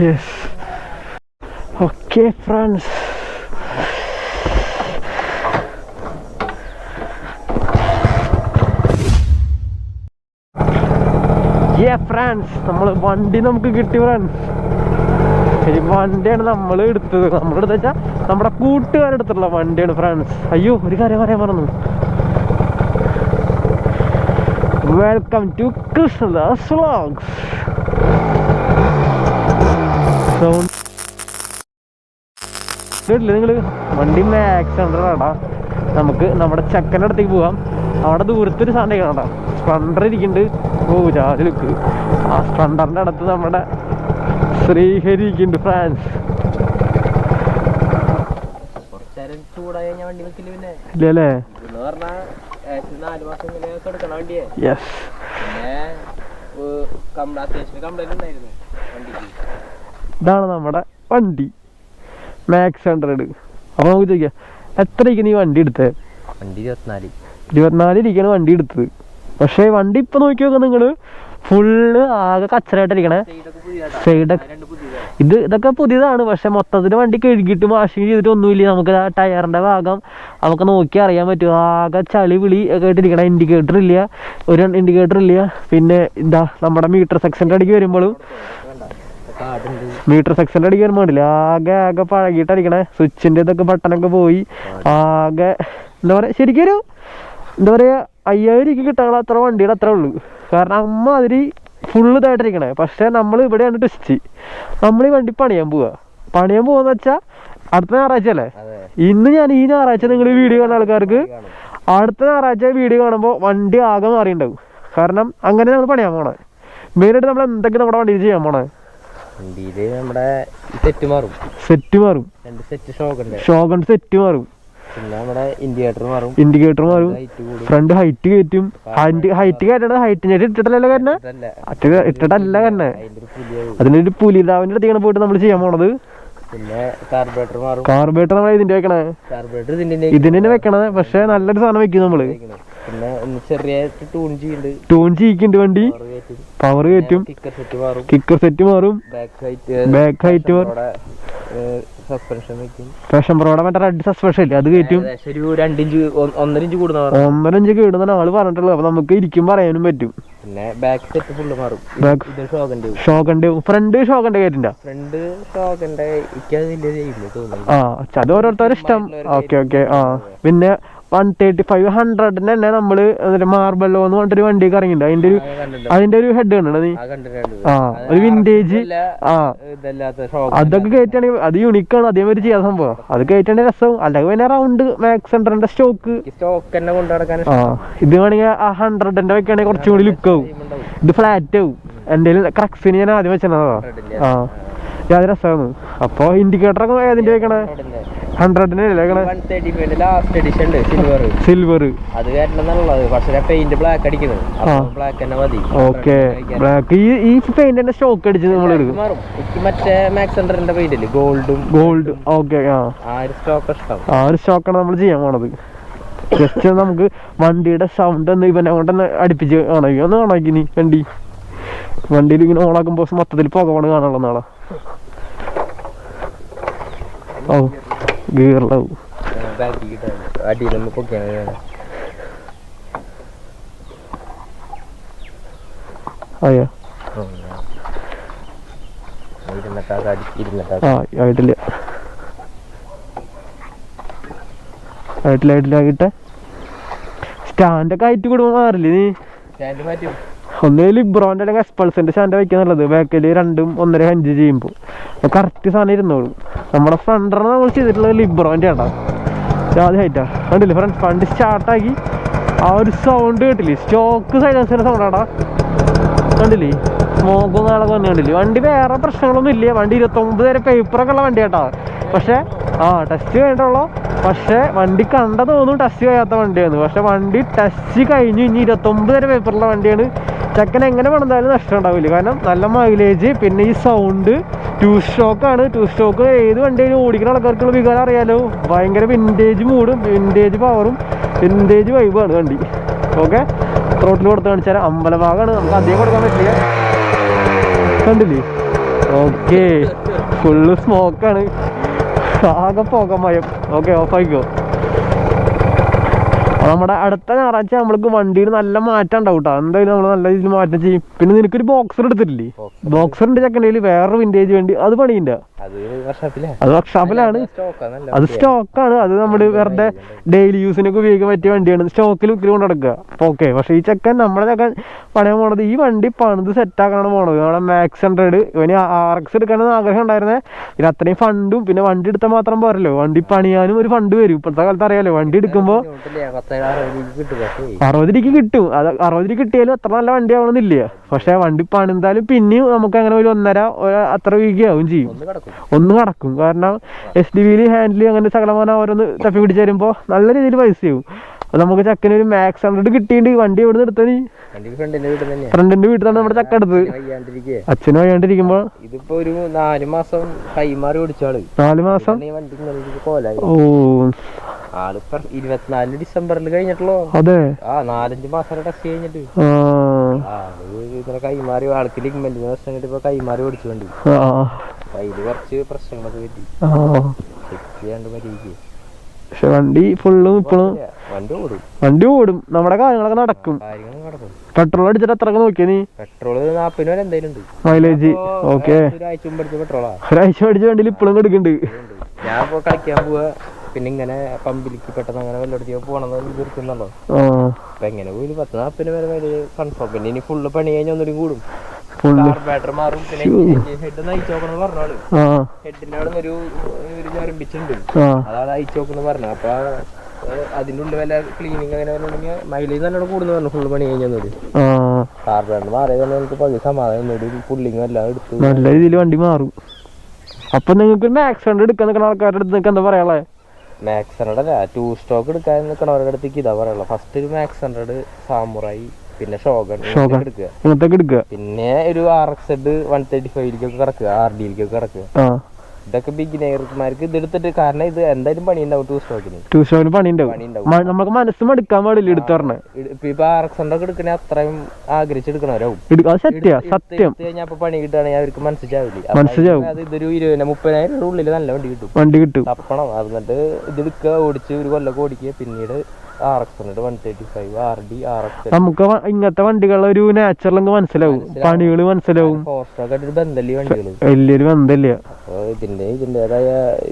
Yes. Okay friends, നമ്മൾ വണ്ടി നമുക്ക് കിട്ടി ഫ്രണ്ട്സ്. ഈ വണ്ടിയാണ് നമ്മൾ എടുത്തത്. നമ്മളെടുത്ത് വെച്ചാൽ നമ്മുടെ കൂട്ടുകാരെടുത്തുള്ള വണ്ടിയാണ് ഫ്രണ്ട്സ്. അയ്യോ, ഒരു കാര്യം പറയാൻ പറഞ്ഞു. Welcome to Krishnadas vlogs. നിങ്ങള് വണ്ടി മാക്സ് ഹൺഡ്രഡാടാ. നമുക്ക് നമ്മുടെ ചെക്കൻ്റെ അടുത്തേക്ക് പോവാം. അവിടെ ദൂരത്തൊരു സാധനം കാണാം, സ്പ്ലണ്ടർ ഇരിക്കുന്നുണ്ട്. ഓ, രാവിലെ ലുക്ക്. ആ സ്പ്ലണ്ടറിൻ്റെ അടുത്ത് നമ്മുടെ ശ്രീഹരി ഇരിക്കുന്നുണ്ട് ഫ്രാൻസ്. ഇല്ലല്ലേ? ഇതാണ് നമ്മുടെ വണ്ടി മാക്സ് ഹൺഡ്രഡ്. അപ്പൊ നമുക്ക് ചോദിക്കാം, എത്രയ്ക്ക് നീ വണ്ടി എടുത്തത്? 24 ഇരിക്കാണ് വണ്ടി എടുത്തത്. പക്ഷെ വണ്ടി ഇപ്പൊ നോക്കി നോക്കാം നിങ്ങള്, ഫുള്ള് ആകെ കച്ചറായിട്ടിരിക്കണേ. സൈഡൊക്കെ ഇതൊക്കെ പുതിയതാണ്. പക്ഷെ മൊത്തത്തിൽ വണ്ടി കഴുകിയിട്ട് വാഷിങ് ചെയ്തിട്ട് ഒന്നുമില്ല. നമുക്ക് ആ ടയറിന്റെ ഭാഗം നമുക്ക് നോക്കി അറിയാൻ പറ്റും. ആകെ ചളി വിളി ഒക്കെ ആയിട്ടിരിക്കണേ. ഇൻഡിക്കേറ്റർ ഇല്ല, ഒരു ഇൻഡിക്കേറ്റർ ഇല്ല. പിന്നെ എന്താ നമ്മുടെ മീറ്റർ സെക്ഷൻ്റെ അടിക്ക് വരുമ്പോഴും ആകെ ആകെ പഴകിയിട്ടടിക്കണേ. സ്വിച്ചിന്റെ ഇതൊക്കെ ബട്ടണൊക്കെ പോയി. ആകെ എന്താ പറയാ, ശരിക്കൊരു എന്താ പറയാ 5000 രൂപയ്ക്ക് കിട്ടാനുള്ള അത്ര വണ്ടിയുടെ അത്ര ഉള്ളൂ. കാരണം അമ്മാതിരി ഫുള്ള് ഇതായിട്ടിരിക്കണേ. പക്ഷെ നമ്മൾ ഇവിടെയാണ് ട്വിസ്റ്റ്. നമ്മൾ ഈ വണ്ടി പണിയാൻ പോവാന്ന് വെച്ചാൽ അടുത്ത ഞായറാഴ്ച അല്ലേ? ഇന്ന് ഞാൻ ഈ ഞായറാഴ്ച നിങ്ങൾ വീഡിയോ കാണുന്ന ആൾക്കാർക്ക് അടുത്ത ഞായറാഴ്ച വീഡിയോ കാണുമ്പോൾ വണ്ടി ആകെ മാറിയിട്ടുണ്ടാവും. കാരണം അങ്ങനെ നമ്മൾ പണിയാൻ പോണേ. മെയിനായിട്ട് നമ്മൾ എന്തൊക്കെ നമ്മുടെ വണ്ടിയിൽ ചെയ്യാൻ പോണേ, വണ്ടിയില് നമ്മുടെ സെറ്റ് മാറും. ഷോഗൺ സെറ്റ് മാറും. പിന്നെ നമ്മുടെ ഇൻഡിക്കേറ്റർ മാറും. ഫ്രണ്ട് ഹൈറ്റ് കയറ്റും. ഹൈറ്റ് കയറ്റണത് ഹൈറ്റ് ഇട്ടിട്ടല്ല കാരണം ഇട്ടിട്ടല്ല കാരണം അതിനൊരു പുലിതാവിന്റെ അടുത്തേക്കാണ് പോയിട്ട് നമ്മൾ ചെയ്യാൻ പോണത്. പിന്നെ കാർബറേറ്റർ നമ്മൾ ഇതിന്റെ വെക്കണേ, ഇതിനെ വെക്കണത്. പക്ഷെ നല്ലൊരു സാധനം വെക്കും നമ്മള്. പിന്നെ ചെറിയ ടൂൺ ചെയ്യിക്കുന്നുണ്ട് വണ്ടി. പവർ കയറ്റും. കിക്കർ സെറ്റ് മാറും. ബാക്ക് ഹൈറ്റ് മാറും. സസ്പെൻഷൻ പ്രോടെ മറ്റേ റെഡ് സസ്പെൻഷൻ ഇല്ലേ, അത് കയറ്റും. 1.5 ഇഞ്ച് കൂടുന്ന ആള് പറഞ്ഞിട്ടുള്ളത്. അപ്പൊ നമുക്ക് ഇരിക്കും പറയാനും പറ്റും. പിന്നെ ബാക്ക് സെറ്റ് ഫുള്ള് മാറും. ഷോക്കന്റെ ഫ്രണ്ട് ഷോക്കന്റെ കയറ്റില്ല. അത് ഓരോരുത്തരുടെ ഇഷ്ടം. ഓക്കെ. പിന്നെ 135 തന്നെ നമ്മള് മാർബല്ലോ എന്ന് പറഞ്ഞിട്ടൊരു വണ്ടിയൊക്കെ ഇറങ്ങിയിട്ടുണ്ട്. അതിന്റെ ഒരു ഹെഡ് കണ്ടോ നീ? ഒരു വിന്റേജ്. അതൊക്കെ കയറ്റാണെങ്കിൽ അത് യൂണിക്കാണ്. അതേമാതിരി ചെയ്യാൻ സംഭവം. അത് കയറ്റാണെങ്കിൽ രസവും. അല്ലെങ്കിൽ പിന്നെ റൗണ്ട് മാക്സ് ഹൺഡ്രഡിന്റെ സ്റ്റോക്ക് ഇത് വേണമെങ്കിൽ ആ 100ന്റെ വെക്കുകയാണെങ്കിൽ കുറച്ചും കൂടി ലുക്ക് ആവും. ഇത് ഫ്ലാറ്റ് ആവും. എന്റെ ക്രക്സിന് ഞാൻ ആദ്യം വെച്ചതാ. അത് രസമാണ്. അപ്പൊ ഇൻഡിക്കേറ്റർ ഒക്കെ ഏതിന്റെ വെക്കണേ? 100ന്റെ സിൽവർ. Okay, black. ഈ പെയിന്റിന്റെ സ്റ്റോക്ക് അടിച്ച് നമ്മൾ എടുക്കും. ഗോൾഡ്. ഓക്കെ, ആ ഒരു സ്റ്റോക്കാണ് നമ്മൾ ചെയ്യാൻ പോണത്. ജസ്റ്റ് നമുക്ക് വണ്ടിയുടെ സൗണ്ട് ഒന്ന് ഇവനെ കൊണ്ടൊന്ന് അടുപ്പിച്ച് ഒന്ന് കാണാക്കി നീ വണ്ടിയിൽ ഇങ്ങനെ ഓണാക്കുമ്പോ മൊത്തത്തിൽ പുകവണ് കാണാനുള്ള നാളെ. ഓ, ഗീറിലാവും. അയ്യോ, ആയിട്ടില്ല. സ്റ്റാൻഡൊക്കെ ഹൈറ്റ് കൂടുമ്പോ മാറില്ലേ നീ? ഒന്ന് ലിബ്രോന്റെ അല്ലെങ്കിൽ എക്സ്പൾസിന്റെ സ്റ്റാൻഡ് വെക്കാന്നുള്ളത്. ബാക്കിൽ 2 1.5 ഇഞ്ച് ചെയ്യുമ്പോൾ കറക്റ്റ് സാധനം ഇരുന്നോളൂ. നമ്മുടെ ഫ്രണ്ടറിന് നമ്മൾ ചെയ്തിട്ടുള്ളത് ലിബ്രോന്റെ ആട്ടാ. ആദ്യം ഹൈറ്റാ കണ്ടില്ലേ ഫ്രണ്ട്? വണ്ടി സ്റ്റാർട്ടാക്കി ആ ഒരു സൗണ്ട് കേട്ടില്ലേ? സ്റ്റോക്ക് സൈലൻസിന്റെ സൗണ്ട് ആടാ. കണ്ടില്ലേ? സ്മോക്കും നാളൊക്കെ വന്നു കണ്ടില്ലേ? വണ്ടി വേറെ പ്രശ്നങ്ങളൊന്നും ഇല്ല. വണ്ടി 29 വരെ പേപ്പറൊക്കെ ഉള്ള വണ്ടി ആട്ടാ. പക്ഷെ ടെസ്റ്റ് കഴിഞ്ഞിട്ടുള്ളൂ. പക്ഷെ വണ്ടി കണ്ട തോന്നും ടെസ്റ്റ് കഴിയാത്ത വണ്ടിയാണ്. പക്ഷെ വണ്ടി ടെസ്റ്റ് കഴിഞ്ഞു. ഇനി 29 വരെ പേപ്പറുള്ള വണ്ടിയാണ്. ചെക്കൻ എങ്ങനെ പണിതാലും നഷ്ടം ഉണ്ടാവില്ല. കാരണം നല്ല മൈലേജ്. പിന്നെ ഈ സൗണ്ട് 2 സ്റ്റോക്കാണ്. 2 സ്റ്റോക്ക് ഏത് വണ്ടിയിലും ഓടിക്കുന്ന ആൾക്കാർക്കുള്ള വികാരം അറിയാലോ. ഭയങ്കര വിൻറ്റേജ് മൂഡും വിൻറ്റേജ് പവറും വിൻറ്റേജ് വൈബാണ് വണ്ടി. ഓക്കെ, ത്രോട്ടിൽ കൊടുത്ത് കാണിച്ചാൽ അമ്പലഭാഗമാണ്. നമുക്ക് അധികം കൊടുക്കാൻ പറ്റില്ല. കണ്ടില്ലേ? ഓക്കെ ഫുള്ള് സ്മോക്കാണ്, ആകെ പുകമയം. ഓക്കെ ഓഫായിക്കോ. നമ്മുടെ അടുത്ത ഞായറാഴ്ച നമ്മൾക്ക് വണ്ടിയിൽ നല്ല മാറ്റം ഉണ്ടാവും കേട്ടോ. എന്തായാലും നമ്മൾ നല്ല രീതിയിൽ മാറ്റം ചെയ്യും. പിന്നെ നിനക്കൊരു ബോക്സർ എടുത്തിട്ടില്ലേ? ബോക്സറിന്റെ ചെക്കൻ്റെ വേറൊരു വിന്റേജ് വണ്ടി, അത് പണിയില്ല, അത് വർക്ക്ഷോപ്പിലാണ്. അത് സ്റ്റോക്കാണ്, അത് നമ്മള് വെറുതെ ഡെയിലി യൂസിനൊക്കെ ഉപയോഗിക്കാൻ പറ്റിയ വണ്ടിയാണ്. സ്റ്റോക്കിൽ ഉക്കിൽ കൊണ്ട് നടക്കുക. ഓക്കെ. പക്ഷെ ഈ ചെക്കൻ നമ്മുടെ ചെക്കൻ പണിയാൻ പോണത് ഈ വണ്ടി പണിത് സെറ്റാക്കാനാണ് പോണത്. നമ്മുടെ മാക്സ് 100 ഇവന് RX എടുക്കാനെന്ന് ആഗ്രഹം ഉണ്ടായിരുന്നേ. പിന്നെ അത്രയും ഫണ്ടും പിന്നെ വണ്ടി എടുത്താൽ മാത്രം പോരല്ലോ, വണ്ടി പണിയാനും ഒരു ഫണ്ട് വരും. ഇപ്പോഴത്തെ കാലത്ത് അറിയാലോ, വണ്ടി എടുക്കുമ്പോൾ 60 രൂപയ്ക്ക് കിട്ടും. അത് 60 രൂപ കിട്ടിയാലും അത്ര നല്ല വണ്ടി ആവണമെന്നില്ല. പക്ഷെ വണ്ടി പണിതാലും പിന്നെയും നമുക്ക് അങ്ങനെ ഒരു 1.5 അത്ര രൂപയാവും ചെയ്യും, ഒന്ന് കടക്കും. കാരണം SDV ഹാൻഡിൽ അങ്ങനെ സകലമാനം ഓരോന്ന് തപ്പി പിടിച്ച് വരുമ്പോൾ നല്ല രീതിയിൽ പൈസയാവും. അത് നമുക്ക് ചക്കന് ഒരു മാക്സ് 100 കിട്ടിയിട്ട് വണ്ടി എവിടെ നിന്ന് എടുത്തത്? ഫ്രണ്ടിന്റെ വീട്ടിലാണ് നമ്മുടെ ചക്ക എടുത്തത്. അച്ഛനും വയ്യാണ്ടിരിക്കുമ്പോ ഇതിപ്പോ ഒരു 4 മാസം കൈമാറി ഓടിച്ചാള്. 4 മാസം ഓ ആള് 24 ഡിസംബറിൽ കഴിഞ്ഞിട്ടുള്ളൂ. അതെ, 4-5 മാസം ടെസ്റ്റ് കഴിഞ്ഞിട്ട് ഇങ്ങനെ കൈമാറി ആൾക്ക് ലിഗ്മെന്റിന് പ്രശ്നം കിട്ടി. ഇപ്പൊ കൈമാറി ഓടിച്ചു വണ്ടി. കയ്യില് കുറച്ച് പ്രശ്നങ്ങളൊക്കെ പറ്റി ചെയ്യാണ്ട് പരീക്ഷ. പക്ഷെ വണ്ടി ഫുള്ളും ഇപ്പോഴും വണ്ടി ഓടും, നമ്മുടെ കാര്യങ്ങളൊക്കെ നടക്കും. പെട്രോൾ അടിച്ചിട്ട് എത്ര നോക്കിയ നീ? പെട്രോള് 40 വരെ എന്തായാലും ഉണ്ട് മൈലേജ്. ഓക്കെ, ഒരാഴ്ച മുമ്പ് അടിച്ച പെട്രോളാ. ഒരാഴ്ച അടിച്ച വണ്ടിയിൽ ഇപ്പോഴും എടുക്കുന്നുണ്ട്. ഞാൻ ഇപ്പൊ കളിക്കാൻ പോവാ, പിന്നെ ഇങ്ങനെ പമ്പിലേക്ക് പെട്ടെന്ന് അങ്ങനെ വല്ലടത്തേക്ക് പോകണമെന്ന് തീർക്കുന്നുണ്ടോ. അപ്പൊ എങ്ങനെ പോയി 10-40 വരെ മൈലേജ് കൺഫേം. പിന്നെ ഇനി ഫുള്ള് പണി കഴിഞ്ഞാൽ ഒന്നുകൂടി കൂടും. കാർബറേറ്റർ മാറും. പിന്നെ ഹെഡ് നയിച്ചു നോക്കണം പറഞ്ഞോള്. ഹെഡിന്റെ അവിടെ ഒരു ഞരമ്പിച്ചുണ്ട്, അതാണ് അയച്ചു നോക്കുന്നു പറഞ്ഞു. അപ്പൊ അതിന്റെ ഉള്ളിൽ വല്ല ക്ലീനിങ് അങ്ങനെ വരണമെങ്കിൽ മൈലേജ് നല്ലോണം കൂടുന്നു പറഞ്ഞു. ഫുള്ള് പണി കഴിഞ്ഞൊരു കാർബറേറ്റർ മാറിയത് നമുക്ക് പകുതി സമാധാനം, പുള്ളിങ്ങും എല്ലാം എടുത്തു നല്ല രീതിയിൽ വണ്ടി മാറും. അപ്പൊ നിങ്ങൾക്ക് മാക്സ് 100 എടുക്കാൻ നിൽക്കുന്ന ആൾക്കാരുടെ അടുത്ത് നിങ്ങൾക്ക് എന്താ പറയാ? മാക്സ് 100 അല്ല, 2 സ്റ്റോക്ക് എടുക്കാൻ നിൽക്കണവരുടെ അടുത്തേക്ക് ഇതാ പറയാ. ഫസ്റ്റ് ഒരു മാക്സ് 100 സാമുറായി, പിന്നെ ഷോഗൺ എടുക്കുക, പിന്നെ ഒരു RX 135 കിടക്കുക, RD കിടക്കുക. ഇതൊക്കെ ബിഗിനേഴ്മാർക്ക് ഇതെടുത്തിട്ട്, കാരണം ഇത് എന്തായാലും പണി ഉണ്ടാവും. 2 സ്റ്റോക്കിന് പണി ഉണ്ടാവും. നമുക്ക് മനസ്സും എടുക്കാൻ പാടില്ല എടുത്തു പറഞ്ഞ. ഇപ്പൊ RX 100 എടുക്കണേ അത്രയും ആഗ്രഹിച്ചെടുക്കണവരാവും. സത്യം കഴിഞ്ഞാൽ പണി കിട്ടുകയാണെങ്കിൽ അവർക്ക് മനസ്സിലാവും. അത് ഇതൊരു 20,000-30,000 ഉള്ളിൽ നല്ല വണ്ടി കിട്ടും. തപ്പണം. എന്നിട്ട് ഇതെടുക്കുക, ഓടിച്ച് ഒരു കൊല്ലൊക്കെ ഓടിക്കുക. പിന്നീട് RX 135 RD RX നമുക്ക് ഇങ്ങനത്തെ വണ്ടികളുടെ ഒരു നാച്ചുറൽ മനസ്സിലാവും, പണികള് മനസ്സിലാവും. വലിയൊരു ബന്ധമില്ല. ഇതിന്റേതായ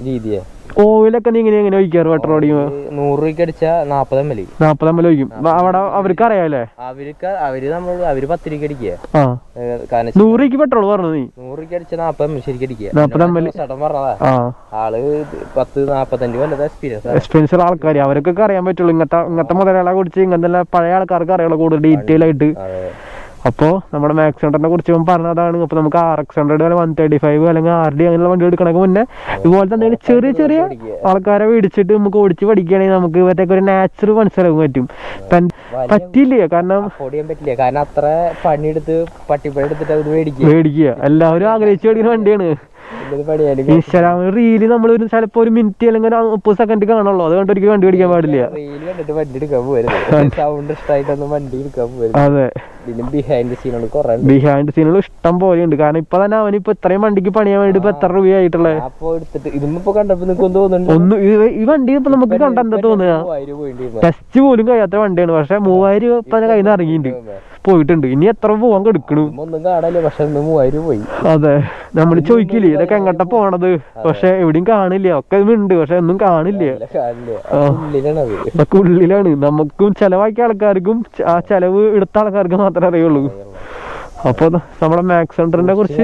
രീതിയാ. ഓയിലൊക്കെ നീ എങ്ങനെ ഒഴിക്കാറ്? പെട്രോൾ അടിക്കുമ്പോ 100 രൂപയ്ക്ക് അടിച്ചാ 40 ml ഒഴിക്കും. അവിടെ അവർക്ക് അറിയാലേ, അവര് 10 രൂപയ്ക്ക് അടിക്കുക. 100 രൂപയ്ക്ക് പെട്രോൾ പറഞ്ഞു നീ? 100 രൂപയ്ക്ക് അടിച്ചാൽ 40 ml ശരിക്കും അടിക്കുക. 40 ml പറഞ്ഞതാ. ആള് 10-45 കൊല്ലത്തെ എക്സ്പീരിയൻസ് ആൾക്കാർ, അവർക്കൊക്കെ അറിയാൻ പറ്റുള്ളൂ. ഇങ്ങനത്തെ മുതലാളെ കുറിച്ച് ഇങ്ങനത്തെ പഴയ ആൾക്കാർക്ക് അറിയാലോ കൂടുതൽ ഡീറ്റെയിൽ ആയിട്ട്. അപ്പോൾ നമ്മുടെ മാക്സ് 100 കുറിച്ച് പറഞ്ഞതാണ്. അപ്പോൾ നമുക്ക് RX 100 135 അല്ലെങ്കിൽ RD അങ്ങനെയുള്ള വണ്ടി എടുക്കണമെങ്കിൽ മുന്നേ ഇതുപോലത്തെ എന്തെങ്കിലും ചെറിയ ആൾക്കാരെ മേടിച്ചിട്ട് നമുക്ക് ഓടിച്ച് പഠിക്കുകയാണെങ്കിൽ നമുക്ക് മറ്റൊക്കെ ഒരു നാച്ചുറൽ മനസ്സിലാക്കാൻ പറ്റും. പറ്റില്ല, കാരണം അത്ര പണിയെടുത്ത് പട്ടിപ്പണി എടുത്തിട്ട് അത് മേടിക്കുക. എല്ലാവരും ആഗ്രഹിച്ചു മേടിക്കുന്ന വണ്ടിയാണ്. ഇൻസ്റ്റാഗ്രാമിൽ റീല് നമ്മൾ ചിലപ്പോ ഒരു മിനിറ്റ് അല്ലെങ്കിൽ 30 സെക്കൻഡ് കാണുള്ളൂ. അത് കണ്ട് ഒരിക്കലും വണ്ടി മേടിക്കാൻ പാടില്ല. അതെ, ബിഹൈൻഡ് സീനുകൾ ഇഷ്ടം പോലെ ഉണ്ട്. കാരണം ഇപ്പൊ തന്നെ അവനിപ്പോ ഇത്രയും വണ്ടിക്ക് പണിയാൻ വേണ്ടി ഇപ്പൊ എത്ര രൂപയായിട്ടുള്ളത് ഒന്ന്. ഈ വണ്ടി ഇപ്പൊ നമുക്ക് കണ്ട എന്താ തോന്നുക, ടെസ്റ്റ് പോലും കഴിയാത്ത വണ്ടിയാണ്. പക്ഷെ 3000 രൂപ ഇപ്പൊ കയ്യിൽ നിന്ന് ഇറങ്ങിയിട്ടുണ്ട്, പോയിട്ടുണ്ട്. ഇനി എത്ര പോവാൻ കിടക്കണു? അതെ, നമ്മൾ ചോദിക്കില്ലേ ഇതൊക്കെ എങ്ങോട്ടാ പോണത്, പക്ഷെ എവിടെയും കാണില്ല. ഒക്കെ ഉണ്ട്, പക്ഷെ ഒന്നും കാണില്ല. ഇതൊക്കെ ഉള്ളിലാണ്. നമുക്കും ചെലവാക്കിയ ആൾക്കാർക്കും ആ ചെലവ് എടുത്ത ആൾക്കാർക്ക് മാത്രമേ അറിയുള്ളൂ. അപ്പൊ നമ്മുടെ മാക്സ് 100 കുറിച്ച്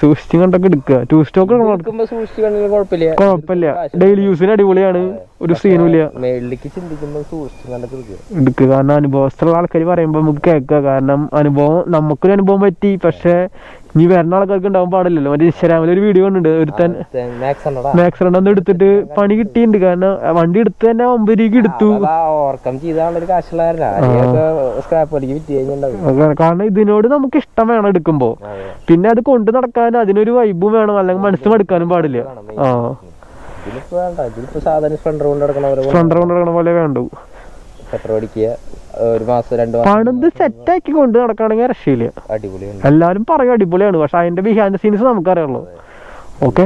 സൂക്ഷിച്ച് കണ്ടൊക്കെ എടുക്കുക. 2 സ്റ്റോക്ക് കുഴപ്പമില്ല, ഡെയിലി യൂസിന് അടിപൊളിയാണ്, ഒരു സീനുമില്ല. എടുക്കുക, കാരണം അനുഭവസ്ഥലുള്ള ആൾക്കാർ പറയുമ്പോ നമുക്ക് കേൾക്കുക. കാരണം നമുക്കൊരു അനുഭവം പറ്റി, പക്ഷെ ഇനി വരുന്ന ആൾക്കാർക്ക് ഉണ്ടാവാൻ പാടില്ലല്ലോ. മറ്റേ ഇൻസ്റ്റാഗ്രാമിൽ ഒരു വീഡിയോ കണ്ടിട്ടുണ്ട്, ഒരുത്തൻ മാക്സ് 100 എടുത്തിട്ട് പണി കിട്ടിയിട്ടുണ്ട്. കാരണം വണ്ടി എടുത്ത് തന്നെ 9 രൂപയ്ക്ക് എടുത്തു. കാരണം ഇതിനോട് നമുക്ക് ഇഷ്ടം വേണം എടുക്കുമ്പോ. പിന്നെ അത് കൊണ്ടു നടക്കാനും അതിനൊരു വൈബും വേണം, അല്ലെങ്കിൽ മനസ്സ് മടുക്കാനും പാടില്ല. സ്പ്ലെൻഡർ കൊണ്ട് നടക്കണ പോലെ വേണ്ടു. പെട്രോൾ അടിക്കുക, ഒരു മാസം 2 മാസം പണിത് സെറ്റാക്കി കൊണ്ട് നടക്കുകയാണെങ്കിൽ രക്ഷയില്ല. അടിപൊളിയാണ്. എല്ലാരും പറയും അടിപൊളിയാണ്, പക്ഷെ അതിന്റെ ബിഹൈൻഡ് സീൻസ് നമുക്കറിയുള്ളൂ. ഓക്കെ,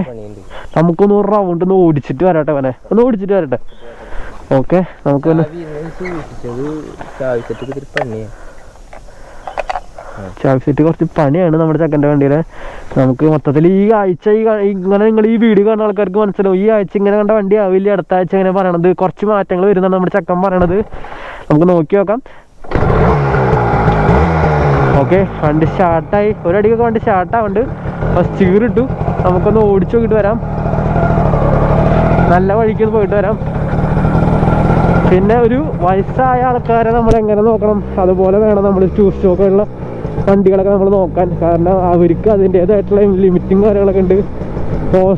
നമുക്കൊന്ന് ഒരു റൗണ്ട് ഒന്ന് ഓടിച്ചിട്ട് വരട്ടെ, ഒന്ന് ഓടിച്ചിട്ട് വരട്ടെ. ഓക്കെ, നമുക്ക് ചാവി സെറ്റ് കുറച്ച് പണിയാണ് നമ്മുടെ ചെക്കൻ്റെ വണ്ടിയിലെ. നമുക്ക് മൊത്തത്തിൽ ഈ ആഴ്ച ഇങ്ങനെ നിങ്ങൾ ഈ വീഡിയോ കാണുന്ന ആൾക്കാർക്ക് മനസ്സിലാവും, ഈ ആഴ്ച ഇങ്ങനെ കണ്ട വണ്ടി ആവില്ല, അടുത്ത ആഴ്ച ഇങ്ങനെ പറയണത് കുറച്ച് മാറ്റങ്ങൾ വരുന്നതാണ് നമ്മുടെ ചെക്കൻ പറയണത്. നമുക്ക് നോക്കി നോക്കാം. ഓക്കെ, വണ്ടി സ്റ്റാർട്ടായി, ഒരടിക്കൊക്കെ വണ്ടി സ്റ്റാർട്ടാവുന്നുണ്ട്. ഫസ്റ്റ് ഗിയർ ഇട്ടു, നമുക്കൊന്ന് ഓടിച്ചു നോക്കിയിട്ട് വരാം, നല്ല വഴിക്കൊന്ന് പോയിട്ട് വരാം. പിന്നെ ഒരു വയസ്സായ ആൾക്കാരെ നമ്മൾ എങ്ങനെ നോക്കണം അതുപോലെ വേണം നമ്മൾ ടൂ സ്റ്റോക്കുള്ള വണ്ടികളൊക്കെ നമ്മൾ നോക്കാൻ. കാരണം അവർക്ക് അതിൻ്റേതായിട്ടുള്ള ലിമിറ്റും കാര്യങ്ങളൊക്കെ ഉണ്ട്.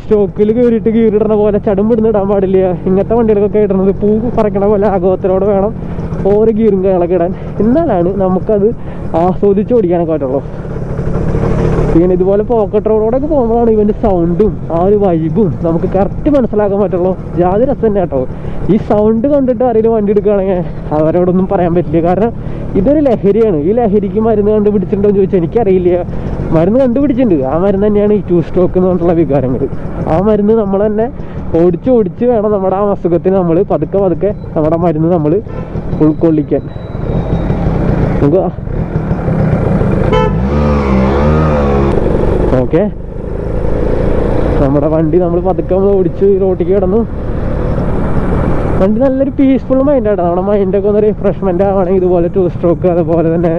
സ്റ്റോക്കിൽ കയറിയിട്ട് ഗീറിടുന്ന പോലെ ചടും ഇടാൻ പാടില്ല. ഇങ്ങനത്തെ വണ്ടികളൊക്കെ ഇടുന്നത് പൂ പറക്കണ പോലെ ആഘോഷത്തോടെ വേണം ഓരോ ഗീറും കാര്യങ്ങളൊക്കെ ഇടാൻ. എന്നാലാണ് നമുക്കത് ആസ്വദിച്ച് ഓടിക്കാനൊക്കെ പറ്റുള്ളൂ. പിന്നെ ഇതുപോലെ പോക്കറ്റ് റോഡോടൊക്കെ പോകുമ്പോഴാണ് ഇവൻ്റെ സൗണ്ടും ആ ഒരു വൈബും നമുക്ക് കറക്റ്റ് മനസ്സിലാക്കാൻ പറ്റുള്ളൂ. ജാതി രസം തന്നെ കേട്ടോ. ഈ സൗണ്ട് കണ്ടിട്ട് ആരെങ്കിലും വണ്ടി എടുക്കുകയാണെങ്കിൽ അവരോടൊന്നും പറയാൻ പറ്റില്ല. കാരണം ഇതൊരു ലഹരിയാണ്. ഈ ലഹരിക്ക് മരുന്ന് കണ്ടുപിടിച്ചിട്ടുണ്ടോ എന്ന് ചോദിച്ചാൽ എനിക്കറിയില്ല. മരുന്ന് കണ്ടുപിടിച്ചിട്ടുണ്ട്. ആ മരുന്ന് തന്നെയാണ് ഈ ടൂ സ്റ്റോക്ക് എന്ന് പറഞ്ഞിട്ടുള്ള വികാരങ്ങൾ. ആ മരുന്ന് നമ്മൾ തന്നെ ഓടിച്ച് വേണം നമ്മുടെ ആ അസുഖത്തിന് നമ്മൾ പതുക്കെ നമ്മുടെ മരുന്ന് നമ്മൾ ഉൾക്കൊള്ളിക്കാൻ. നമുക്ക് ഓക്കെ, നമ്മുടെ വണ്ടി നമ്മൾ പതുക്കെ ഓടിച്ച് റോട്ടിലേക്ക് കിടന്നു. വണ്ടി നല്ലൊരു പീസ്ഫുൾ മൈൻഡാണ്. നമ്മുടെ മൈൻഡൊക്കെ ഒന്ന് റിഫ്രഷ്മെൻ്റ് ആവണമെങ്കിൽ ഇതുപോലെ ടൂ സ്ട്രോക്ക്, അതുപോലെ തന്നെ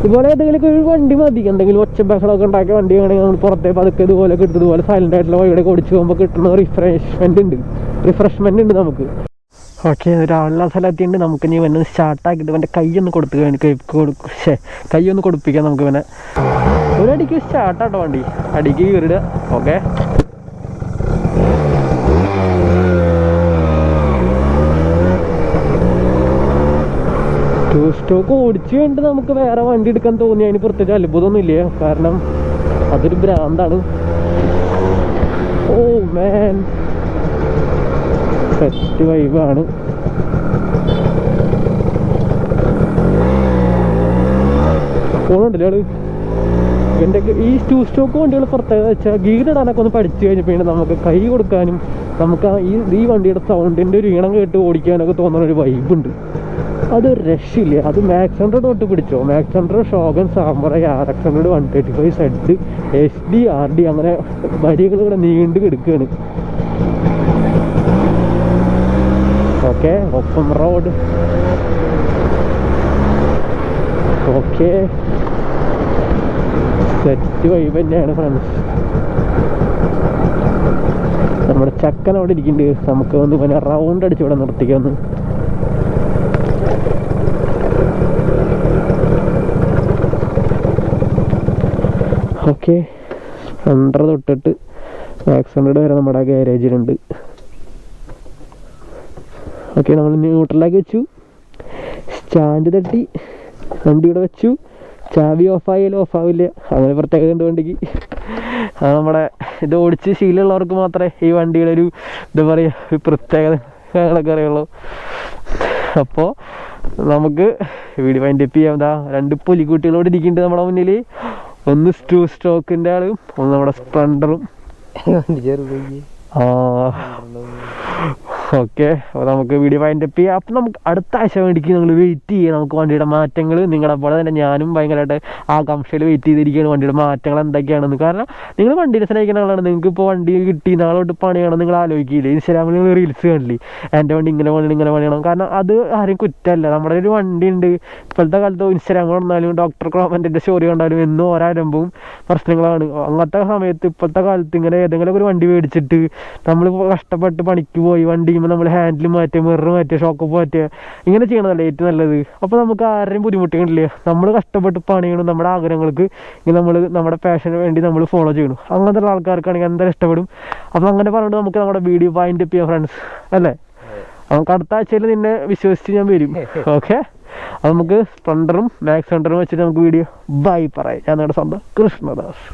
ഇതുപോലെ ഏതെങ്കിലുമൊക്കെ ഒരു വണ്ടി മതി. എന്തെങ്കിലും ഒച്ച ബഹളമൊക്കെ ഉണ്ടാക്കിയ വണ്ടി ആണെങ്കിൽ നമ്മൾ പുറത്തെ പതുക്കെ ഇതുപോലെ കിട്ടും. ഇതുപോലെ സൈലൻ്റ് ആയിട്ടുള്ള വഴിയുടെ ഓടിച്ച് പോകുമ്പോൾ കിട്ടുന്ന റിഫ്രഷ്മെൻ്റ് ഉണ്ട് നമുക്ക്. ഓക്കെ, ഒരാളുള്ള സ്ഥലത്തിണ്ട്. നമുക്ക് ഇനി വന്ന് സ്റ്റാർട്ടാക്കിയിട്ട് ഇവൻ്റെ കൈയൊന്ന് കൈയൊന്ന് കൊടുപ്പിക്കാം നമുക്ക്. ഇവനെ ഒരടിക്ക് സ്റ്റാർട്ടാട്ടോ വണ്ടി, അടിക്ക് കയറിടുക. ഓക്കെ, ടൂ സ്റ്റോക്ക് ഓടിച്ച് കഴിഞ്ഞിട്ട് നമുക്ക് വേറെ വണ്ടി എടുക്കാൻ തോന്നി അതിന് പ്രത്യേകിച്ച് അത്ഭുതമൊന്നും ഇല്ല. കാരണം അതൊരു ഭ്രാന്താണ്. ഓ മാൻ, സെറ്റ് വൈബാണ്. പോണുണ്ടല്ലേ ആള്. എൻ്റെ ഈ ടൂ സ്റ്റോക്ക് വണ്ടികൾ പ്രത്യേകത വെച്ചാൽ ഗീറിടാനൊക്കെ ഒന്ന് പഠിച്ചു കഴിഞ്ഞപ്പോൾ നമുക്ക് കൈ കൊടുക്കാനും നമുക്ക് ഈ വണ്ടിയുടെ സൗണ്ടിൻ്റെ ഒരു ഈണം കേട്ട് ഓടിക്കാനൊക്കെ തോന്നുന്ന ഒരു വൈബുണ്ട്. അതൊരു രക്ഷയില്ല. അത് മാക്സ് 100 തൊട്ട് പിടിച്ചോ. Max 100, Shogun, Samurai, RX 100, 135 Z, SD, RD അങ്ങനെ വരികൾ ഇവിടെ നീണ്ടു കിടക്കുകയാണ്. Okay, open road. Okay, set vibe തന്നെയാണ് ഫ്രണ്ട്സ്. നമ്മുടെ ചക്കൻ അവിടെ ഇരിക്കുന്നുണ്ട്. നമുക്ക് ഒന്ന് പിന്നെ റൗണ്ട് അടിച്ച് ഇവിടെ നിർത്തിക്കാന്ന്. ഓക്കെ, 100 തൊട്ടിട്ട് മാക്സ് 100 വരെ നമ്മുടെ ഗാരേജിലുണ്ട്. ഓക്കെ, നമ്മൾ ന്യൂട്രലാക്കി വെച്ചു, സ്റ്റാൻഡ് തട്ടി വണ്ടി ഇവിടെ വെച്ചു. ചാവി ഓഫായാലും ഓഫാവില്ല, അങ്ങനെ പ്രത്യേകത ഉണ്ട് വണ്ടിക്ക്. അത് നമ്മുടെ ഇത് ഓടിച്ച് ശീലമുള്ളവർക്ക് മാത്രമേ ഈ വണ്ടിയുടെ ഒരു എന്താ പറയുക പ്രത്യേകതകളൊക്കെ അറിയുള്ളൂ. അപ്പോൾ നമുക്ക് വീഡിയോ വൈൻഡപ്പ് ചെയ്യാം. എന്താ 2 പുലിക്കുട്ടികളോട് ഇരിക്കുന്നുണ്ട് നമ്മുടെ മുന്നിൽ. ഒന്ന് ടൂ സ്റ്റോക്കിൻ്റെ ആളും ഒന്ന് നമ്മുടെ സ്പ്ലെൻഡറും. ഓക്കെ, അപ്പോൾ നമുക്ക് വീഡിയോ വൈൻഡപ്പ് ചെയ്യാം. അപ്പോൾ നമുക്ക് അടുത്ത ആഴ്ച വേണ്ടിക്ക് നിങ്ങൾ വെയിറ്റ് ചെയ്യുക. നമുക്ക് വണ്ടിയുടെ മാറ്റങ്ങൾ നിങ്ങളെ പോലെ തന്നെ ഞാനും ഭയങ്കരമായിട്ട് ആകാംക്ഷയിൽ വെയിറ്റ് ചെയ്തിരിക്കുകയാണ് വണ്ടിയുടെ മാറ്റങ്ങൾ എന്തൊക്കെയാണെന്ന്. കാരണം നിങ്ങൾ വണ്ടിയുടെ സ്നേഹിക്കുന്ന ആളാണ്. നിങ്ങൾക്ക് ഇപ്പോൾ വണ്ടി കിട്ടി നാളോട്ട് പണിയാണോ നിങ്ങൾ ആലോചിക്കില്ലേ. ഇൻസ്റ്റാഗ്രാമിൽ നിങ്ങൾ റീൽസ് കാണില്ലേ, എൻ്റെ വണ്ടി ഇങ്ങനെ പണിയണം. കാരണം അത് ആരും കുറ്റമല്ല. നമ്മുടെ ഒരു വണ്ടി ഉണ്ട്. ഇപ്പോഴത്തെ കാലത്ത് ഇൻസ്റ്റാഗ്രാം കണ്ടാലും ഡോക്ടർ ക്രോമൻ്റെ സ്റ്റോറി കണ്ടാലും എന്നും ഓരോരംഭവും പ്രശ്നങ്ങളാണ്. അങ്ങനത്തെ സമയത്ത് ഇപ്പോഴത്തെ കാലത്ത് ഇങ്ങനെ ഏതെങ്കിലും ഒരു വണ്ടി മേടിച്ചിട്ട് നമ്മൾ കഷ്ടപ്പെട്ട് പണിക്ക് പോയി വണ്ടി നമ്മൾ ഹാൻഡിൽ മാറ്റുക, മിറർ മാറ്റുക, ഷോക്കപ്പ് മാറ്റുക, ഇങ്ങനെ ചെയ്യണതല്ലേ ഏറ്റവും നല്ലത്. അപ്പോൾ നമുക്ക് ആരെയും ബുദ്ധിമുട്ടില്ല. നമ്മൾ കഷ്ടപ്പെട്ട് പണിയണം നമ്മുടെ ആഗ്രഹങ്ങൾക്ക്. ഇങ്ങനെ നമ്മൾ നമ്മുടെ പാഷന് വേണ്ടി നമ്മൾ ഫോളോ ചെയ്യണം. അങ്ങനത്തെ ഉള്ള ആൾക്കാർക്കാണെങ്കിൽ എന്തായാലും ഇഷ്ടപ്പെടും. അപ്പോൾ അങ്ങനെ പറഞ്ഞിട്ട് നമുക്ക് നമ്മുടെ വീഡിയോ വൈൻഡപ്പ് ചെയ്യാം ഫ്രണ്ട്സ്, അല്ലേ? നമുക്ക് അടുത്ത ആഴ്ചയിൽ നിന്നെ വിശ്വസിച്ച് ഞാൻ വരും. ഓക്കെ, അത് നമുക്ക് സ്പ്ലെൻഡറും മാക്സ് 100 വെച്ചിട്ട് നമുക്ക് വീഡിയോ ബൈ പറയാം. ഞാൻ നിങ്ങളുടെ സ്വന്തം കൃഷ്ണദാസ്.